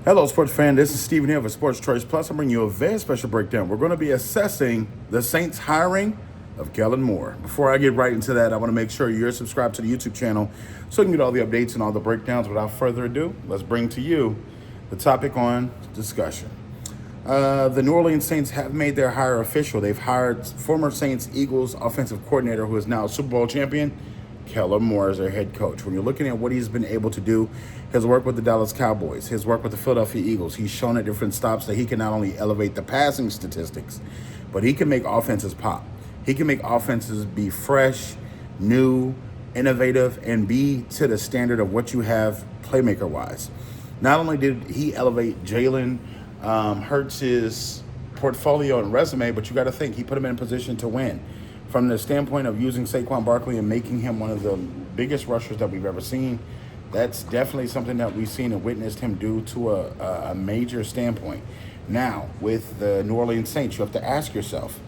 Hello, sports fan. This is Stephen here for Sports Choice Plus. I'm bringing you a very special breakdown. We're going to be assessing the Saints' hiring of Kellen Moore. Before I get right into that, I want to make sure you're subscribed to the YouTube channel so you can get all the updates and all the breakdowns. Without further ado, let's bring to you the topic on discussion. The New Orleans Saints have made their hire official. They've hired former Saints Eagles offensive coordinator, who is now a Super Bowl champion, Kellen Moore, as their head coach. When you're looking at what he's been able to do, his work with the Dallas Cowboys, his work with the Philadelphia Eagles, he's shown at different stops that he can not only elevate the passing statistics, but he can make offenses pop. He can make offenses be fresh, new, innovative, and be to the standard of what you have playmaker-wise. Not only did he elevate Jalen Hurts' portfolio and resume, but you got to think he put him in a position to win. From the standpoint of using Saquon Barkley and making him one of the biggest rushers that we've ever seen, that's definitely something that we've seen and witnessed him do to a major standpoint. Now, with the New Orleans Saints, you have to ask yourself,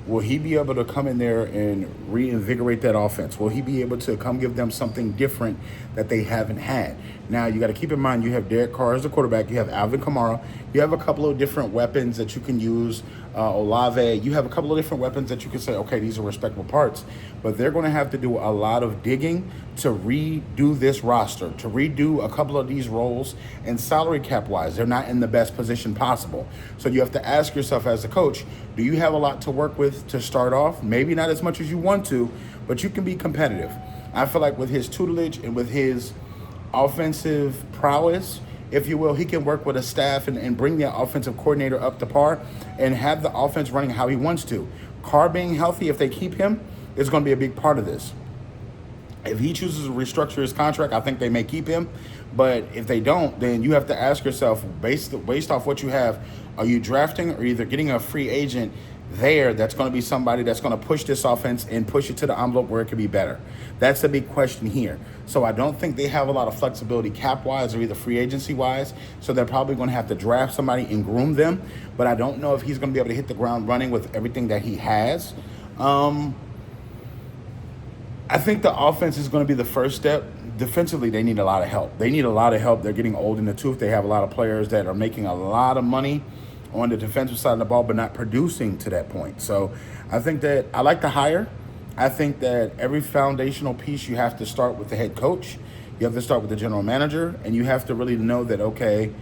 will he be able to come in there and reinvigorate that offense? Will he be able to come give them something different that they haven't had? Now, you got to keep in mind, you have Derek Carr as the quarterback. You have Alvin Kamara. You have a couple of different weapons that you can use. Olave. You have a couple of different weapons that you can say, okay, these are respectable parts. But they're going to have to do a lot of digging to redo this roster, to redo a couple of these roles. And salary cap-wise, they're not in the best position possible. So you have to ask yourself as a coach, do you have a lot to work with to start off? Maybe not as much as you want to, but you can be competitive. I feel like with his tutelage and with his offensive prowess, if you will, he can work with a staff and bring the offensive coordinator up to par and have the offense running how he wants to. Carr being healthy, if they keep him, is going to be a big part of this. If he chooses to restructure his contract, I think they may keep him. But if they don't, then you have to ask yourself, based off what you have, are you drafting or either getting a free agent there that's going to be somebody that's going to push this offense and push it to the envelope where it could be better? That's the big question here. So I don't think they have a lot of flexibility cap-wise or either free agency-wise, so they're probably going to have to draft somebody and groom them. But I don't know if he's going to be able to hit the ground running with everything that he has. I think the offense is going to be the first step. Defensively, they need a lot of help. They need a lot of help. They're getting old in the tooth. They have a lot of players that are making a lot of money on the defensive side of the ball, but not producing to that point. So I think that I like the hire. I think that every foundational piece, you have to start with the head coach. You have to start with the general manager, and you have to really know that, okay,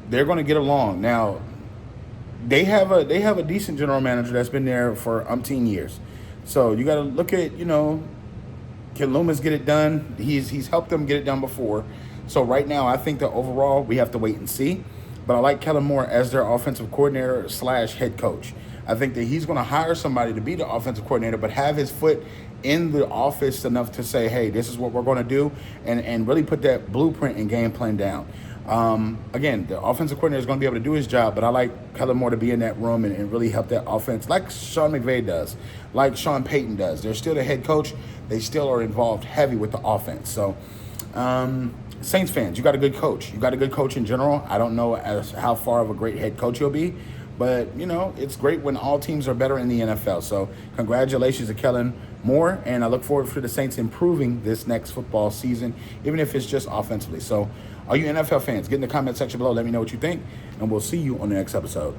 they're going to get along. Now, they have a decent general manager that's been there for umpteen years. So you got to look at, can Loomis get it done? He's helped them get it done before. So right now, I think that overall, we have to wait and see. But I like Kellen Moore as their offensive coordinator / head coach. I think that he's going to hire somebody to be the offensive coordinator, but have his foot in the office enough to say, hey, this is what we're going to do, and really put that blueprint and game plan down. Again, the offensive coordinator is going to be able to do his job, but I like Kellen Moore to be in that room and really help that offense like Sean McVay does, like Sean Payton does. They're still the head coach. They still are involved heavy with the offense. So, Saints fans, you got a good coach. You got a good coach in general. I don't know how far of a great head coach you'll be, but, it's great when all teams are better in the NFL. So congratulations to Kellen Moore, and I look forward to the Saints improving this next football season, even if it's just offensively. So all you NFL fans, get in the comment section below. Let me know what you think, and we'll see you on the next episode.